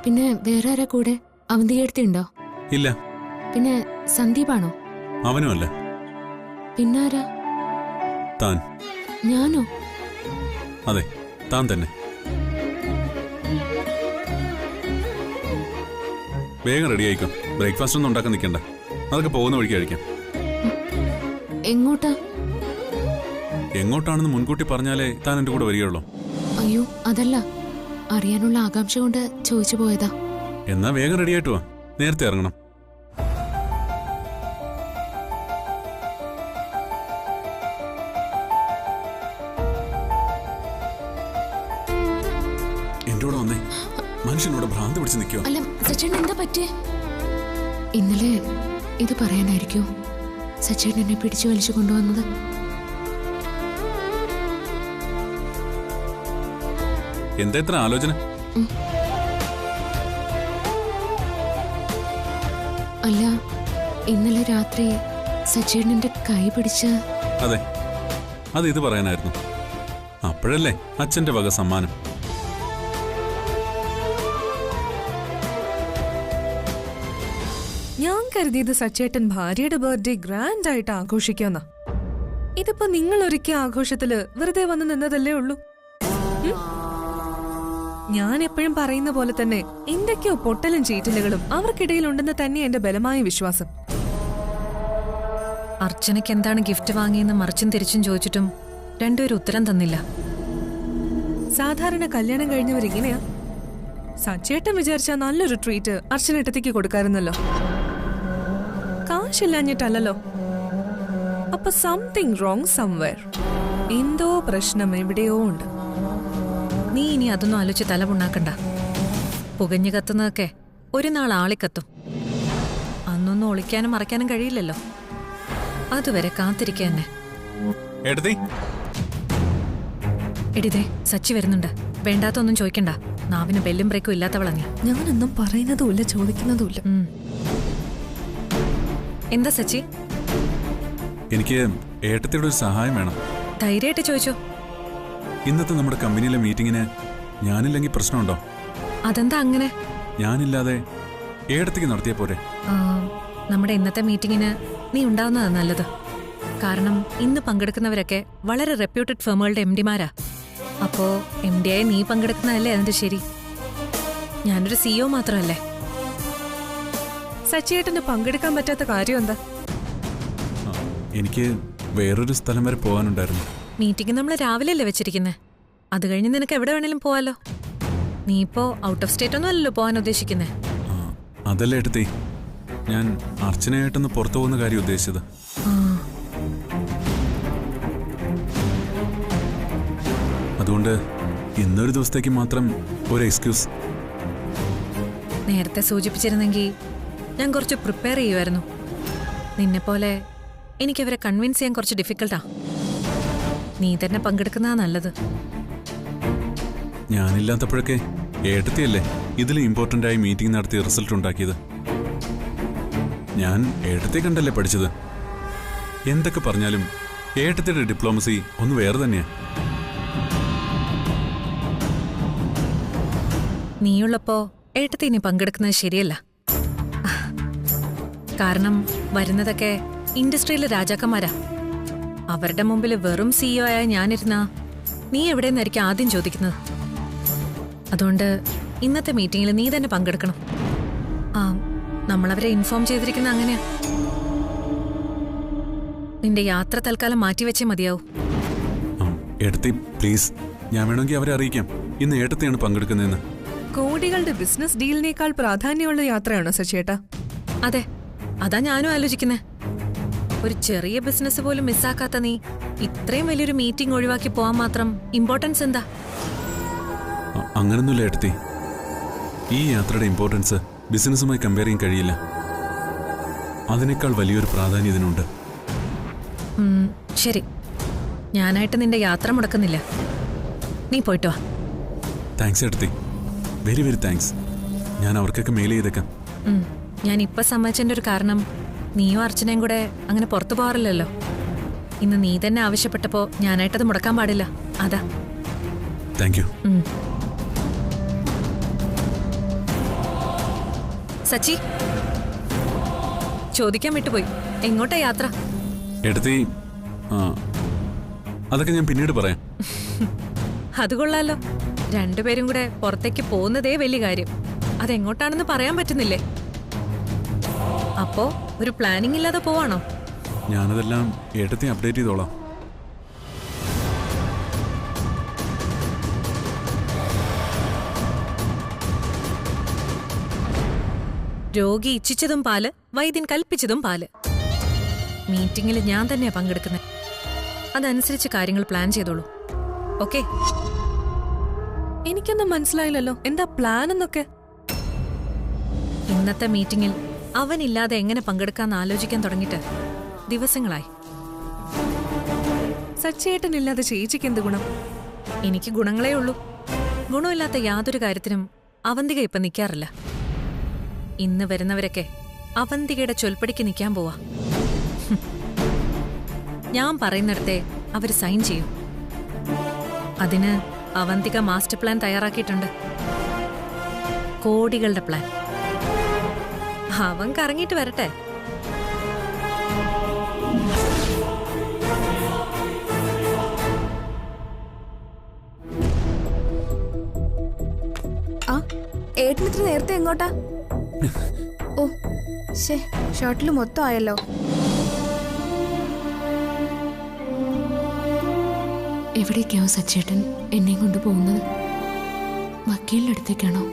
പിന്നെ വേറെ ആരാ കൂടെ? അവന്തികേടത്തിയുണ്ടോ? ഇല്ല. പിന്നെ സന്ദീപാണോ? അവനുമല്ല. പിന്നാരാ? താൻ. ഞാനോ? അതെ, താൻ തന്നെ. വേഗം റെഡി ആയിക്കോ. ബ്രേക്ക്ഫാസ്റ്റ് ഒന്നും ഉണ്ടാക്കാൻ നിൽക്കണ്ട. അതൊക്കെ പോകുന്ന വഴിക്ക് കഴിക്കാം. എങ്ങോട്ടാ? എങ്ങോട്ടാണെന്ന് മുൻകൂട്ടി പറഞ്ഞാലേ താൻ എന്റെ കൂടെ വരികയുള്ളൂ. അയ്യോ, അതല്ല, അറിയാനുള്ള ആകാംക്ഷ കൊണ്ട് ചോദിച്ചു പോയതാ. എന്നാ വേഗം റെഡി ആയിട്ട് വാ. നേരത്തെ ഇറങ്ങണം. എന്റെ കൂടെ വന്നേ. മനുഷ്യനോട് ഭ്രാന്ത് പിടിച്ച് നിൽക്കോ? അല്ല സച്ചേട്ടൻ, എന്താ പറ്റേ? ഇന്നലെ ഇത് പറയാനായിരിക്കും സച്ചേട്ടൻ എന്നെ പിടിച്ചു വലിച്ചു കൊണ്ടുവന്നത്. എന്താ ഇത്ര ആലോചന? അല്ല, ഇന്നലെ രാത്രി സച്ചേട്ടന്റെ കൈ പിടിച്ച. അതെ, അത് ഇത് പറയാനായിരുന്നു. അപ്പോഴല്ലേ അച്ഛന്റെ വക സമ്മാനം. ഞാൻ കരുതിയത് സച്ചേട്ടൻ ഭാര്യയുടെ ബർത്ത്ഡേ ഗ്രാൻഡ് ആയിട്ട് ആഘോഷിക്കാന്ന. ഇതിപ്പോ നിങ്ങൾ ഒരുക്കിയ ആഘോഷത്തില് വെറുതെ വന്ന് നിന്നതല്ലേ ഉള്ളൂ. ഞാൻ എപ്പോഴും പറയുന്ന പോലെ തന്നെ എന്തൊക്കെയോ പൊട്ടലും ചീറ്റലുകളും അവർക്കിടയിലുണ്ടെന്ന് തന്നെ എന്റെ ബലമായ വിശ്വാസം. അർച്ചനയ്ക്ക് എന്താണ് ഗിഫ്റ്റ് വാങ്ങിയെന്ന് മറിച്ചും തിരിച്ചും ചോദിച്ചിട്ടും രണ്ടുപേരും ഉത്തരം തന്നില്ല. സാധാരണ കല്യാണം കഴിഞ്ഞവരിങ്ങനെയാ. സച്ചേട്ടൻ വിചാരിച്ചാൽ നല്ലൊരു ട്രീറ്റ് അർച്ചനേട്ടത്തേക്ക് കൊടുക്കാറുന്നല്ലോ. കാശില്ലാഞ്ഞിട്ടല്ലോ. അപ്പൊ സംതിങ് റോങ് സംവെയർ. എന്തോ പ്രശ്നം എവിടെയോ ഉണ്ട്. നീ ഇനി അതൊന്നും ആലോചിച്ച് തല പുണ്ണാക്കണ്ട. പുകഞ്ഞു കത്തുന്നതൊക്കെ ഒരു നാൾ ആളിക്കത്തും. അന്നൊന്നും ഒളിക്കാനും മറയ്ക്കാനും കഴിയില്ലല്ലോ. അതുവരെ കാത്തിരിക്കന്നെ. എടിതേ, സച്ചി വരുന്നുണ്ട്. വേണ്ടാത്തൊന്നും ചോദിക്കണ്ട. നാവിന് ബെല്ലും ബ്രേക്കും ഇല്ലാത്തവളാ നീ. ഞാനൊന്നും പറയുന്നതുമില്ല, ചോദിക്കുന്നതുമില്ല. എന്താ സച്ചി? എനിക്ക് ഏട്ടത്തിയുടെ ഒരു സഹായം വേണം. ധൈര്യമായിട്ട് ചോദിച്ചോ. ഇന്നത്തെ നമ്മുടെ കമ്പനിയിലെ മീറ്റിങ്ങിന് ഞാനില്ലെങ്കിൽ പ്രശ്നമുണ്ടോ? അതെന്താ അങ്ങനെ? ഞാനില്ലാതെ ഏടത്തേക്ക് നടത്തിയ പോരെ? നമ്മുടെ ഇന്നത്തെ മീറ്റിങ്ങിന് നീ ഉണ്ടാവുന്നതാ നല്ലത്. കാരണം ഇന്ന് പങ്കെടുക്കുന്നവരൊക്കെ വളരെ റെപ്യൂട്ടഡ് ഫേമുകളുടെ MD-മാരാ. അപ്പോ MD ആയി നീ പങ്കെടുക്കുന്നതല്ലേ അതിന്റെ ശരി. ഞാനൊരു CEO മാത്രമല്ലേ. സച്ചിയേട്ടന് പങ്കെടുക്കാൻ പറ്റാത്ത കാര്യം എന്താ? എനിക്ക് വേറൊരു സ്ഥലം വരെ പോകാനുണ്ടായിരുന്നു. മീറ്റിംഗ് നമ്മൾ രാവിലെ അല്ലേ വെച്ചിരിക്കുന്നത്. അത് കഴിഞ്ഞ് നിനക്ക് എവിടെ വേണേലും പോവാലോ. നീ ഇപ്പോ ഔട്ട് ഓഫ് സ്റ്റേറ്റ് ഒന്നും അല്ലല്ലോ പോകാൻ ഉദ്ദേശിക്കുന്നേ. അതല്ലേ ഏട്ടത്തി, ഞാൻ അർച്ചനയായിട്ടൊന്ന് പുറത്തു പോകുന്ന കാര്യം ഉദ്ദേശിച്ചത്. അതുകൊണ്ട് ഇന്നൊരു ദിവസത്തേക്ക് മാത്രം ഒരു എക്സ്ക്യൂസ്. നേരത്തെ സൂചിപ്പിച്ചിരുന്നെങ്കിൽ ഞാൻ കുറച്ച് പ്രിപ്പയർ ചെയ്യുമായിരുന്നു. നിന്നെപ്പോലെ എനിക്കവരെ കൺവിൻസ് ചെയ്യാൻ കുറച്ച് ഡിഫിക്കൽട്ടാ. നീ തന്നെ പങ്കെടുക്കുന്നതാ നല്ലത്. ഞാനില്ലാത്തപ്പോഴൊക്കെ ഏട്ടത്തിയല്ലേ ഇതിലും ഇമ്പോർട്ടൻ്റ് ആയി മീറ്റിംഗ് നടത്തി റിസൾട്ട് ഉണ്ടാക്കിയത്. ഞാൻ ഏട്ടത്തെ കണ്ടല്ലേ പഠിച്ചത്. എന്തൊക്കെ പറഞ്ഞാലും ഏട്ടത്തിയുടെ ഡിപ്ലോമസി ഒന്ന് വേറെ തന്നെയാ. നീയുള്ളപ്പോ ഏട്ടത്തി ഇനി പങ്കെടുക്കുന്നത് ശരിയല്ല. കാരണം വരുന്നതൊക്കെ ഇൻഡസ്ട്രിയിലെ രാജാക്കന്മാരാ. അവരുടെ മുമ്പിൽ വെറും CEO ആയ ഞാനിരുന്നാ നീ എവിടെയെന്നായിരിക്കും ആദ്യം ചോദിക്കുന്നത്. അതുകൊണ്ട് ഇന്നത്തെ മീറ്റിംഗിൽ നീ തന്നെ പങ്കെടുക്കണം. നമ്മളവരെ ഇൻഫോം ചെയ്തിരിക്കുന്ന അങ്ങനെയാ. നിന്റെ യാത്ര തൽക്കാലം മാറ്റിവെച്ചേ മതിയാവും. ഏട്ടത്തി പ്ലീസ്, ഞാൻ വേണമെങ്കിൽ അവരെ അറിയിക്കാം ഇന്ന് ഏട്ടത്തെയാണ് പങ്കെടുക്കുന്നതെന്ന്. കോടികളുടെ ബിസിനസ് ഡീലിനേക്കാൾ പ്രാധാന്യമുള്ള യാത്രയാണോ സച്ചേട്ടാ? അതെ, അതാ ഞാനും ആലോചിക്കുന്നേ. ഒരു ചെറിയ ബിസിനസ് പോലും മിസ്സാക്കാത്ത നീ ഇത്രയും വലിയൊരു മീറ്റിംഗ് ഒഴിവാക്കി പോവാൻ മാത്രം ഇമ്പോർട്ടൻസ് എന്താ? അങ്ങനൊന്നുമില്ല ഏട്ടത്തി. ഈ യാത്രയുടെ ഇമ്പോർട്ടൻസ് ബിസിനസ്സുമായി കമ്പയർ ചെയ്യാൻ കഴിയില്ല. അതിനേക്കാൾ വലിയൊരു പ്രാധാന്യം ഇതിനുണ്ട്. ശരി, ഞാനായിട്ട് നിന്റെ യാത്ര മുടക്കുന്നില്ല. നീ പോയിട്ട് വാ. താങ്ക്സ് ഏട്ടത്തി, വെരി വെരി താങ്ക്സ്. ഞാൻ അവർക്കൊക്കെ മെയിൽ ചെയ്തേക്കാം. ഞാൻ ഇപ്പൊ സമ്മതിച്ചതിന്റെ ഒരു കാരണം നീയോ അർച്ചനയും കൂടെ അങ്ങനെ പുറത്തു പോകാറില്ലല്ലോ. ഇന്ന് നീ തന്നെ ആവശ്യപ്പെട്ടപ്പോ ഞാനായിട്ടത് മുടക്കാൻ പാടില്ല. അതാ. Thank you. സച്ചി, ചോദിക്കാൻ വിട്ടുപോയി, എങ്ങോട്ടാ യാത്ര? എടുത്തി അതൊക്കെ ഞാൻ പിന്നീട് പറയാം. അത് കൊള്ളാലോ, രണ്ടുപേരും കൂടെ പുറത്തേക്ക് പോകുന്നതേ വലിയ കാര്യം. അതെങ്ങോട്ടാണെന്ന് പറയാൻ പറ്റുന്നില്ലേ? അപ്പോ ഒരു പ്ലാനിങ് ഇല്ലാതെ പോവാണോ? ഞാനതെല്ലാം എടുത്തി അപ്ഡേറ്റ് ചെയ്തോളാം. രോഗി ഇച്ഛിച്ചതും പാല്, വൈദ്യൻ കൽപ്പിച്ചതും പാല്. മീറ്റിംഗിൽ ഞാൻ തന്നെയാ പങ്കെടുക്കുന്നത്. അതനുസരിച്ച് കാര്യങ്ങൾ പ്ലാൻ ചെയ്തോളൂ. ഓക്കെ? എനിക്കൊന്നും മനസ്സിലായില്ലല്ലോ, എന്താ പ്ലാൻ എന്നൊക്കെ? ഇന്നത്തെ മീറ്റിംഗിൽ അവനില്ലാതെ എങ്ങനെ പങ്കെടുക്കാന്ന് ആലോചിക്കാൻ തുടങ്ങിയിട്ട് ദിവസങ്ങളായി. സച്ചേട്ടനില്ലാതെ ചേച്ചിക്ക് എന്ത് ഗുണം? എനിക്ക് ഗുണങ്ങളേ ഉള്ളൂ. ഗുണമില്ലാത്ത യാതൊരു കാര്യത്തിനും അവന്തിക ഇപ്പൊ നിൽക്കാറില്ല. ഇന്ന് വരുന്നവരൊക്കെ അവന്തികയുടെ ചൊൽപ്പടിക്ക് നിൽക്കാൻ പോവാ. ഞാൻ പറയുന്നിടത്തെ അവര് സൈൻ ചെയ്യും. അതിന് അവന്തിക മാസ്റ്റർ പ്ലാൻ തയ്യാറാക്കിയിട്ടുണ്ട്. കോടികളുടെ പ്ലാൻ. അവൻ കറങ്ങിയിട്ട് വരട്ടെ. ഏട്ടനിത്ര നേരത്തെ എങ്ങോട്ടാ? ഓ ശേ, ഷർട്ടില് മൊത്തം ആയല്ലോ. എവിടേക്കാവും സച്ചേട്ടൻ എന്നെയും കൊണ്ട് പോകുന്നത്? വക്കീലിൻ്റെ അടുത്തേക്കാണോ?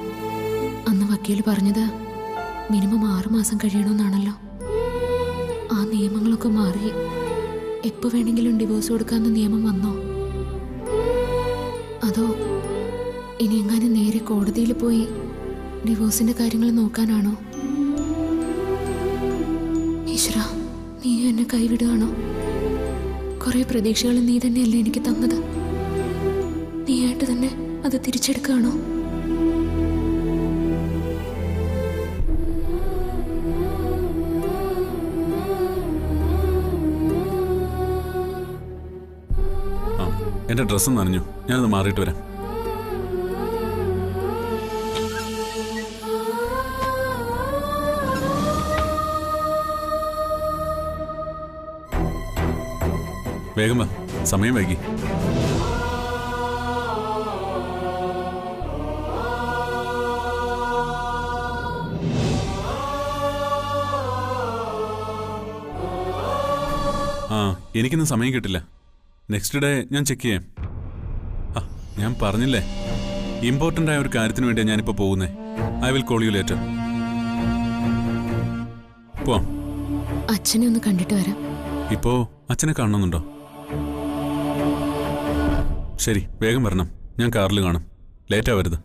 അന്ന് വക്കീൽ പറഞ്ഞത് മിനിമം 6 മാസം കഴിയണമെന്നാണല്ലോ. ആ നിയമങ്ങളൊക്കെ മാറി എപ്പോൾ വേണമെങ്കിലും ഡിവോഴ്സ് കൊടുക്കാമെന്ന നിയമം വന്നോ? അതോ ഇനി എങ്ങാനും നേരെ കോടതിയിൽ പോയി ഡിവോഴ്സിന്റെ കാര്യങ്ങൾ നോക്കാനാണോ? ഈശ്വര, നീ എന്നെ കൈവിടുകയാണോ? കുറെ പ്രതീക്ഷകൾ നീ തന്നെയല്ലേ എനിക്ക് തന്നത്? നീയായിട്ട് തന്നെ അത് തിരിച്ചെടുക്കുകയാണോ? എന്റെ ഡ്രസ്സും നനഞ്ഞു, ഞാനത് മാറിയിട്ട് വരാം. വേഗം വാ, സമയം വൈകി. എനിക്കിന്ന് സമയം കിട്ടില്ല. നെക്സ്റ്റ് ഡേ ഞാൻ ചെക്ക് ചെയ്യാം. ഞാൻ പറഞ്ഞില്ലേ, ഇമ്പോർട്ടൻ്റ് ആയ ഒരു കാര്യത്തിന് വേണ്ടിയാണ് ഞാനിപ്പോൾ പോകുന്നേ. I will call you later. പോവാം. അച്ഛനെ ഒന്ന് കണ്ടിട്ട് വരാം. ഇപ്പോ അച്ഛനെ കാണണമെന്നുണ്ടോ? ശരി, വേഗം വരണം. ഞാൻ കാറിൽ കാണും. ലേറ്റ് ആവരുത്.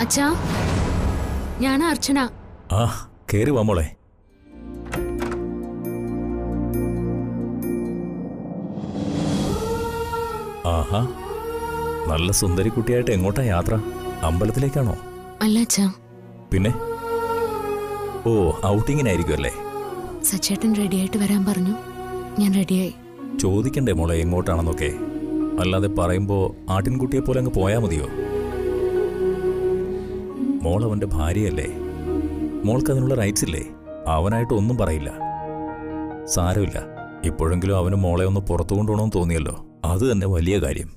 അച്ഛാ, ഞാൻ അർച്ചന. ആ, കേറി വാ മോളെ. ആഹാ, നല്ല സുന്ദരി കുട്ടിയായിട്ട് എങ്ങോട്ടാ യാത്ര? അമ്പലത്തിലേക്കാണോ? അല്ല അച്ഛാ. പിന്നെ? ഓ, ഔട്ടിങ്ങിനായിരിക്കും അല്ലേ? സച്ചേട്ടൻ റെഡിയായിട്ട് വരാൻ പറഞ്ഞു, ഞാൻ റെഡിയായി. ചോദിക്കണ്ടേ മോളെ എങ്ങോട്ടാണെന്നൊക്കെ? അല്ലാതെ പറയുമ്പോ ആട്ടിൻകുട്ടിയെ പോലെ അങ്ങ് പോയാ മതിയോ? മോൾ അവന്റെ ഭാര്യയല്ലേ? മോൾക്ക് അതിനുള്ള റൈറ്റ്സ് ഇല്ലേ? അവനായിട്ട് ഒന്നും പറയില്ല. സാരമില്ല, ഇപ്പോഴെങ്കിലും അവന് മോളെ ഒന്ന് പുറത്തു കൊണ്ടുപോകണമെന്ന് തോന്നിയല്ലോ, അത് തന്നെ വലിയ കാര്യം.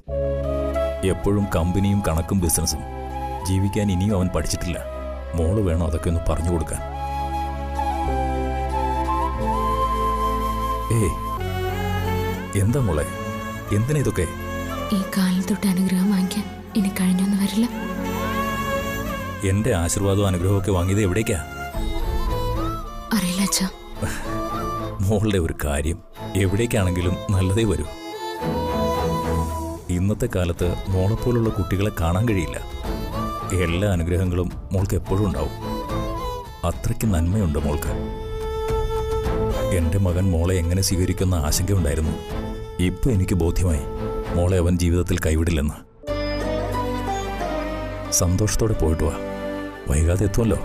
എപ്പോഴും കമ്പനിയും കണക്കും ബിസിനസ്സും. ജീവിക്കാൻ ഇനിയും അവൻ പഠിച്ചിട്ടില്ല. മോള് വേണം അതൊക്കെ ഒന്ന് പറഞ്ഞു കൊടുക്കാൻ. എന്താ മോളെ, എന്തിനാ ഇതൊക്കെ? ഈ കാലിൽ തൊട്ട് അനുഗ്രഹം വാങ്ങിക്കാൻ ഇനി കഴിഞ്ഞൊന്നും വരില്ല. എന്റെ ആശീർവാദവും അനുഗ്രഹവും ഒക്കെ വാങ്ങിയത് എവിടേക്കാ? അറിയില്ല അച്ഛാ. മോളുടെ ഒരു കാര്യം എവിടേക്കാണെങ്കിലും നല്ലതേ വരൂ. ഇന്നത്തെ കാലത്ത് മോളെപ്പോലുള്ള കുട്ടികളെ കാണാൻ കഴിയില്ല. എല്ലാ അനുഗ്രഹങ്ങളും മോൾക്ക് എപ്പോഴും ഉണ്ടാവും. അത്രയ്ക്ക് നന്മയുണ്ട് മോൾക്ക്. എന്റെ മകൻ മോളെ എങ്ങനെ സ്വീകരിക്കുന്ന ആശങ്കയുണ്ടായിരുന്നു. ഇപ്പൊ എനിക്ക് ബോധ്യമായി, മോളെ അവൻ ജീവിതത്തിൽ കൈവിടില്ലെന്ന്. സന്തോഷത്തോടെ പോയിട്ട് വാ. വൈകാതെ എത്തുമല്ലോ.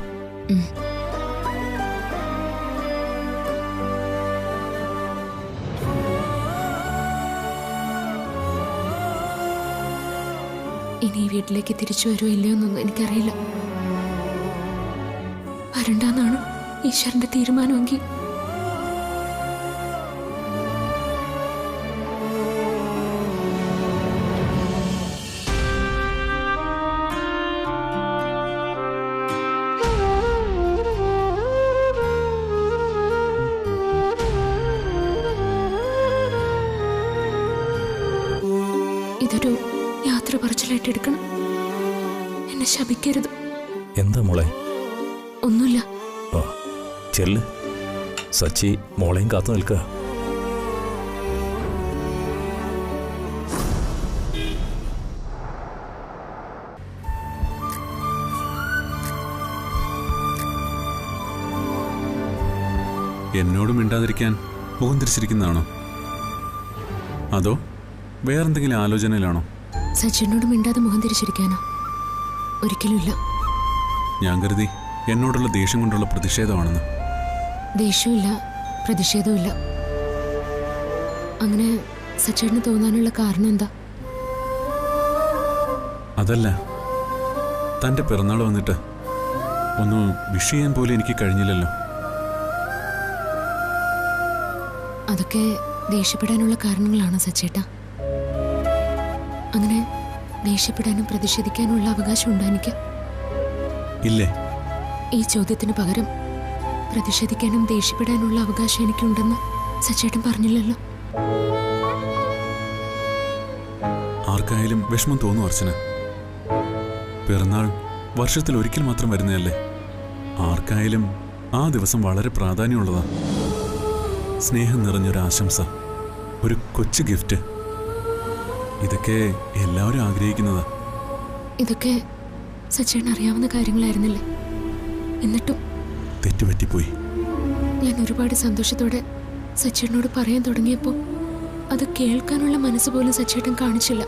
ഇനി ഈ വീട്ടിലേക്ക് തിരിച്ചു വരുമോ ഇല്ലയോ എന്നൊന്നും എനിക്കറിയില്ല. വരണ്ടെന്നാണ് ഈശ്വരന്റെ തീരുമാനമെങ്കിൽ ഇതൊരു യാത്ര പറച്ചിലായിട്ട് എടുക്കണം. എന്നെ ശപിക്കരുത്. എന്താ മോളെ? ഒന്നുമില്ല. ആ ചെല്ല്. സച്ചി മോളെയും കാത്തു നിൽക്കുക. എന്നോട് മിണ്ടാതിരിക്കാൻ മുഖം തിരിച്ചിരിക്കുന്നതാണോ, അതോ വേറെന്തെങ്കിലും ആലോചനയിലാണോ? സച്ചിനോട് മിണ്ടാതെ മുഖം തിരിച്ചിരിക്കാനോ? ഒരിക്കലുമില്ല. ഞാൻ കരുതി എന്നോടുള്ള ദേഷ്യം കൊണ്ടുള്ള പ്രതിഷേധമാണെന്ന്. ദേഷ്യമില്ല, പ്രതിഷേധമില്ല. അങ്ങനെ സച്ചേട്ടന് തോന്നാനുള്ള കാരണം എന്താ? അതല്ല, തൻ്റെ പിറന്നാൾ വന്നിട്ട് ഒന്ന് വിഷ് ചെയ്യാൻ പോലും എനിക്ക് കഴിഞ്ഞില്ലല്ലോ. അതൊക്കെ ദേഷ്യപ്പെടാനുള്ള കാരണങ്ങളാണോ സച്ചേട്ടാ? അങ്ങനെ ദേഷ്യപ്പെടാനും പ്രതിഷേധിക്കാനുള്ള അവകാശം ഉണ്ടോ എനിക്ക്? ഇല്ലേ? ഈ ചോദ്യത്തിന് പകരം പ്രതിഷേധിക്കാനും ദേഷ്യപ്പെടാനുള്ള അവകാശം എനിക്കുണ്ടെന്ന് സച്ചേട്ടൻ പറഞ്ഞില്ലല്ലോ. ആർക്കായാലും വിഷമം തോന്നും അർച്ചന. പിറന്നാൾ വർഷത്തിൽ ഒരിക്കൽ മാത്രം വരുന്നതല്ലേ. ആർക്കായാലും ആ ദിവസം വളരെ പ്രാധാന്യമുള്ളതാണ്. സ്നേഹം നിറഞ്ഞൊരു ആശംസ, ഒരു കൊച്ചു ഗിഫ്റ്റ്, ഇതൊക്കെ എല്ലാവരും ആഗ്രഹിക്കുന്നതാ. ഇതൊക്കെ സച്ചേട്ടൻ അറിയാവുന്ന കാര്യങ്ങളായിരുന്നില്ലേ? എന്നിട്ടും തെറ്റുപറ്റിപ്പോയി. ഞാൻ ഒരുപാട് സന്തോഷത്തോടെ സച്ചേട്ടനോട് പറയാൻ തുടങ്ങിയപ്പോൾ അത് കേൾക്കാനുള്ള മനസ്സ് പോലും സച്ചേട്ടൻ കാണിച്ചില്ല.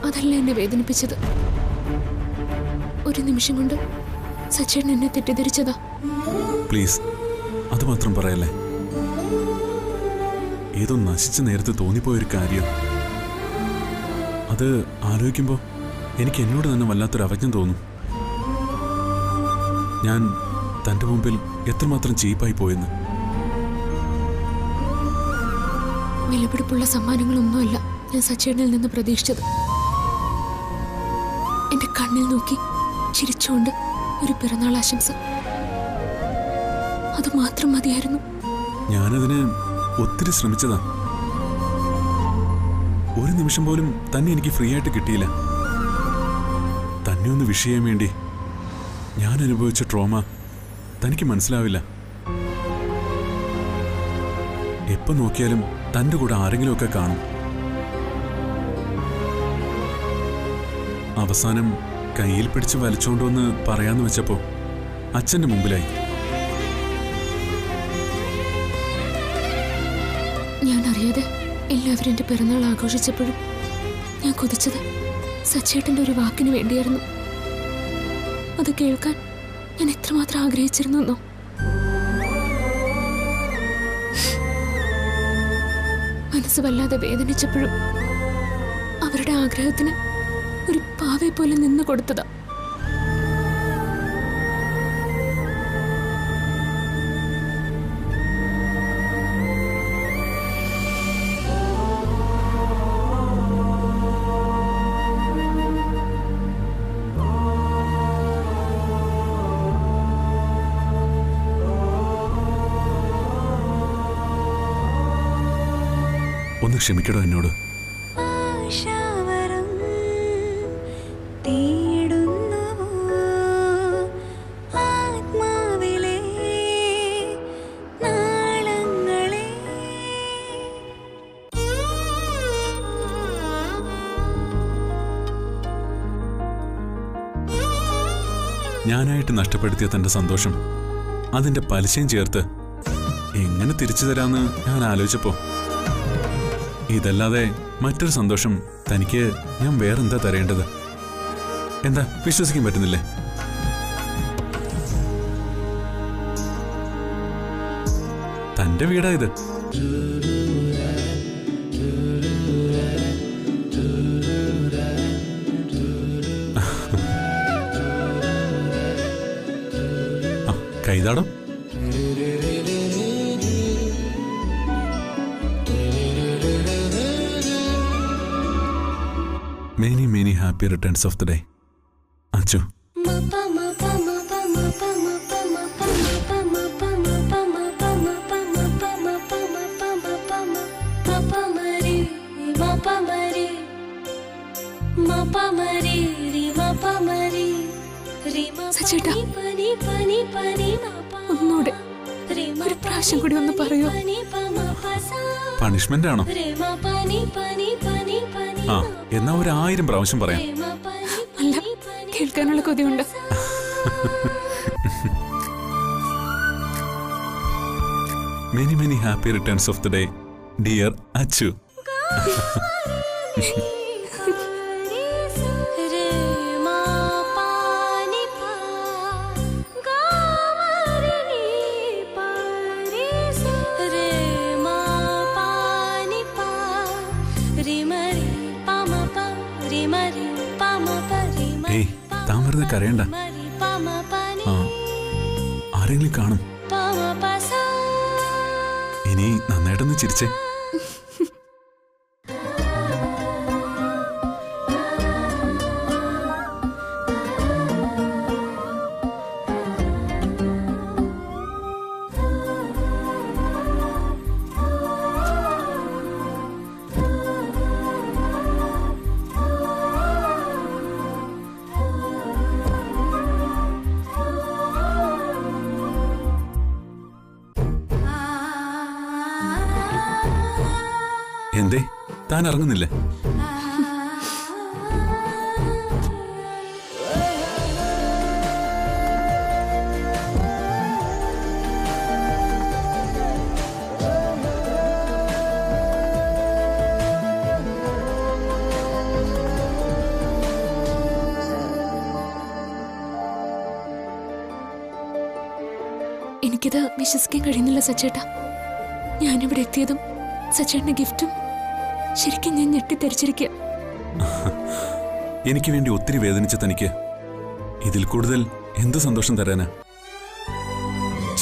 അതല്ല എന്നെ വേദനിപ്പിച്ചത്. ഒരു നിമിഷം കൊണ്ട് സച്ചേട്ടൻ എന്നെ തെറ്റിദ്ധരിച്ചതാ. പ്ലീസ്, അത് മാത്രം പറയല്ലേ. ഏതോ നശിച്ച നേരത്ത് തോന്നിപ്പോയൊരു കാര്യം. അത് ആലോചിക്കുമ്പോൾ എനിക്ക് എന്നോട് തന്നെ വല്ലാത്തൊരു അവജ്ഞ തോന്നും. ഞാൻ തൻ്റെ മുമ്പിൽ എത്രമാത്രം ചീപ്പായി പോയെന്ന്. വിലപിടിപ്പുള്ള സമ്മാനങ്ങളൊന്നുമല്ല ഞാൻ സച്ചേട്ടനിൽ നിന്ന് പ്രതീക്ഷിച്ചത്. എന്റെ കണ്ണിൽ നോക്കി ചിരിച്ചുകൊണ്ട് ഒരു പിറന്നാൾ ആശംസ, അത് മാത്രം മതിയായിരുന്നു. ഞാനതിന് ഒത്തിരി ശ്രമിച്ചതാ. ഒരു നിമിഷം പോലും തന്നെ എനിക്ക് ഫ്രീ ആയിട്ട് കിട്ടിയില്ല. തന്നെ ഒന്ന് വിഷ് ചെയ്യാൻ വേണ്ടി ഞാൻ അനുഭവിച്ച ട്രോമ തനിക്ക് മനസ്സിലാവില്ല. എപ്പോ നോക്കിയാലും തൻ്റെ കൂടെ ആരെങ്കിലുമൊക്കെ കാണും. അവസാനം കയ്യിൽ പിടിച്ച് വലിച്ചുകൊണ്ടുവന്ന് പറയാന്ന് വെച്ചപ്പോ അച്ഛൻ്റെ മുമ്പിലായി. ഞാൻ അറിയാതെ എല്ലാവരും എന്റെ പിറന്നാൾ ആഘോഷിച്ചപ്പോഴും ഞാൻ കൊതിച്ചത് സച്ചേട്ടന്റെ ഒരു വാക്കിന് വേണ്ടിയായിരുന്നു. അത് കേൾക്കാൻ ഞാൻ എത്രമാത്രം ആഗ്രഹിച്ചിരുന്നോ. മനസ്സ് വല്ലാതെ വേദനിച്ചപ്പോഴും അവരുടെ ആഗ്രഹത്തിന് ഒരു പാവയെ പോലെ നിന്ന് കൊടുത്തതാ. ഒന്ന് ക്ഷമിക്കടോ എന്നോട്. ഞാനായിട്ട് നഷ്ടപ്പെടുത്തിയ തന്റെ സന്തോഷം അതിന്റെ പലിശയും ചേർത്ത് എങ്ങനെ തിരിച്ചു തരാന്ന് ഞാൻ ആലോചിച്ചപ്പോ ഇതല്ലാതെ മറ്റൊരു സന്തോഷം തനിക്ക് ഞാൻ വേറെന്താ തരേണ്ടത്? എന്താ വിശ്വസിക്കാൻ പറ്റുന്നില്ലേ? തന്റെ വീടാ ഇത്. കൈതാടം. Many, many happy returns of the day. Achu. സച്ചേട്ടാ, ഒന്നൂടെ ഒരു പ്രാവശ്യം കൂടി ഒന്ന് പറയോ? പണിഷ്മെന്റ് ആണോ? ആ, എന്നാ 1000 പ്രാവശ്യം പറയാം. അല്ല, കേൾക്കാനുള്ള കൊതിയുണ്ട്. Many, many happy returns of the day, dear Achu. ഏയ്, താൻ വെറുതെ കരയണ്ട. ആരെങ്കിലും കാണും. ഇനി നന്നായിട്ടൊന്ന് ചിരിച്ചേ. എന്തേ, താൻ ഇറങ്ങുന്നില്ലേ? എനിക്കിത് വിശ്വസിക്കാൻ കഴിയുന്നില്ല സച്ചേട്ടാ. ഞാനിവിടെ എത്തിയതും സച്ചേട്ടന്റെ ഗിഫ്റ്റും ശരിക്കും ഞാൻ ഞെട്ടിത്തെരിച്ചിരിക്കുക. എനിക്ക് വേണ്ടി ഒത്തിരി വേദനിച്ച തനിക്ക് ഇതിൽ കൂടുതൽ എന്ത് സന്തോഷം തരാനാ?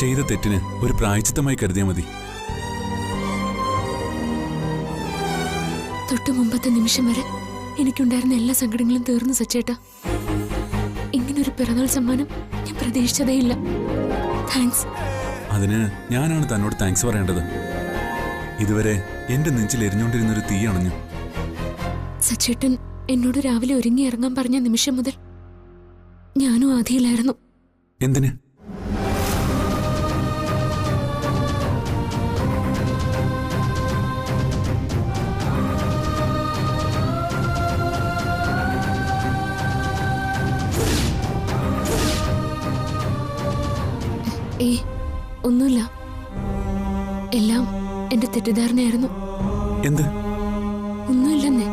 ചെയ്ത തെറ്റിന് ഒരു പ്രായശ്ചിത്തമായി കരുതിയാൽ മതി. തൊട്ടു മുമ്പത്തെ നിമിഷം വരെ എനിക്കുണ്ടായിരുന്ന എല്ലാ സങ്കടങ്ങളും തീർന്നു സച്ചേട്ടാ. ഇങ്ങനൊരു പിറന്നാൾ സമ്മാനം ഞാൻ പ്രതീക്ഷിച്ചതേയില്ല. താങ്ക്സ്. അതിന് ഞാനാണ് തന്നോട് താങ്ക്സ് പറയേണ്ടത്. ഇതുവരെ എന്റെ നെഞ്ചിൽ എരിഞ്ഞുകൊണ്ടിരുന്നൊരു തീ അണഞ്ഞു. സച്ചേട്ടൻ എന്നോട് രാവിലെ ഒരുങ്ങി ഇറങ്ങാൻ പറഞ്ഞ നിമിഷം മുതൽ ഞാനും ആധിയിലായിരുന്നു. എന്തിന്? ഒന്നുമില്ല, എല്ലാം എന്റെ തെറ്റിദ്ധാരണയായിരുന്നു. എന്ത്? ഒന്നുമില്ലെന്നേ.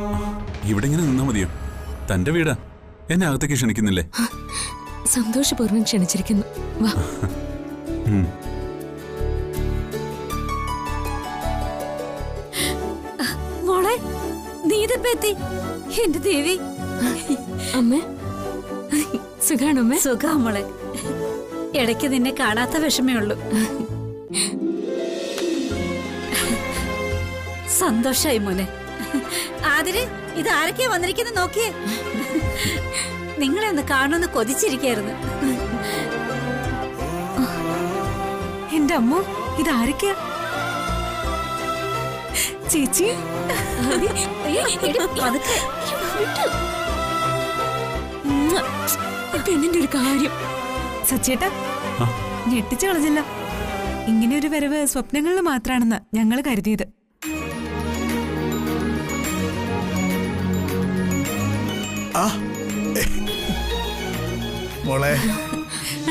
ഇവിടെ ഇങ്ങനെ നിന്നാ മതിയോ? തന്റെ വീടാ, എന്നെ അകത്തേക്ക് ക്ഷണിക്കുന്നില്ലേ? സന്തോഷപൂർവ്വം ക്ഷണിച്ചിരിക്കുന്നു. വാ. മോളെ, നീതപ്പെത്തി. എന്റെ ദേവി. അമ്മേ, സുഖാണോ അമ്മേ? സുഖാ മോളെ. ഇടയ്ക്ക് നിന്നെ കാണാത്ത വിഷമേ ഉള്ളൂ. സന്തോഷായി മോനെ. ആതിര്, ഇത് ആരൊക്കെയാ വന്നിരിക്കുന്നത് നോക്കിയേ. നിങ്ങളെ ഒന്ന് കാണുമെന്ന് കൊതിച്ചിരിക്കായിരുന്നു. എന്റെ അമ്മ, ഇതാരൊക്കെയാ? ചേച്ചി, പെണ്ണിന്റെ ഒരു കാര്യം. സച്ചേട്ടാ, ഞെട്ടിച്ചു കളഞ്ഞല്ല. ഇങ്ങനെ ഒരു വരവ് സ്വപ്നങ്ങളിൽ മാത്രാണെന്ന് ഞങ്ങൾ കരുതിയത്. മോളെ,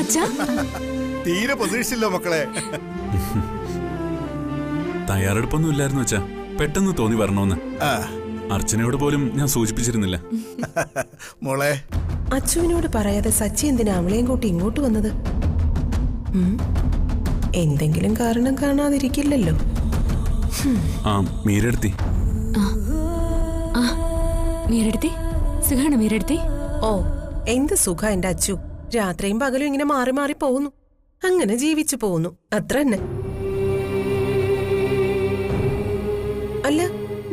അച്ഛാ, തീരെ പ്രതീക്ഷിച്ചില്ലോ മക്കളെ. തയ്യാറെടുപ്പൊന്നും ഇല്ലായിരുന്നു അച്ഛാ, പെട്ടെന്ന് തോന്നി വരണമെന്ന്. അർച്ചനയോട് പോലും ഞാൻ സൂചിപ്പിച്ചിരുന്നില്ല. മോളെ, അച്ചുവിനോട് പറയാതെ സച്ചി എന്തിനാ അവളെയും കൂട്ടി ഇങ്ങോട്ട് വന്നത്? എന്തെങ്കിലും കാരണം കാണാതിരിക്കില്ലല്ലോ. ആ മീരെടുത്തി മീരെടുത്തി സുഖാണ് മീരെടുത്തി. ഓ എന്ത് സുഖ എന്റെ അച്ചു. രാത്രിയും പകലും ഇങ്ങനെ മാറി മാറി പോകുന്നു. അങ്ങനെ ജീവിച്ചു പോകുന്നു, അത്ര തന്നെ. അല്ല,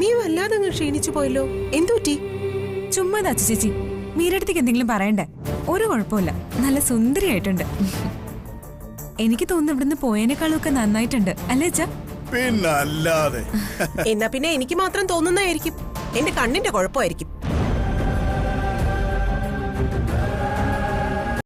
നീ വല്ലാതെ അങ്ങ് ക്ഷീണിച്ചു പോയല്ലോ, എന്തുപറ്റി? ചുമ്മാ അച്ചു ചേച്ചി, മീരടുത്തേക്ക് എന്തെങ്കിലും പറയണ്ടേ? ഒരു കുഴപ്പമില്ല, നല്ല സുന്ദരിയായിട്ടുണ്ട്. എനിക്ക് തോന്നുന്നു ഇവിടുന്ന് പോയതിനേക്കാളും ഒക്കെ നന്നായിട്ടുണ്ട് അല്ലേ അച്ഛാ? പിന്നല്ലാതെ. എന്നാ പിന്നെ എനിക്ക് മാത്രം തോന്നുന്നതായിരിക്കും, എന്റെ കണ്ണിന്റെ കുഴപ്പമായിരിക്കും.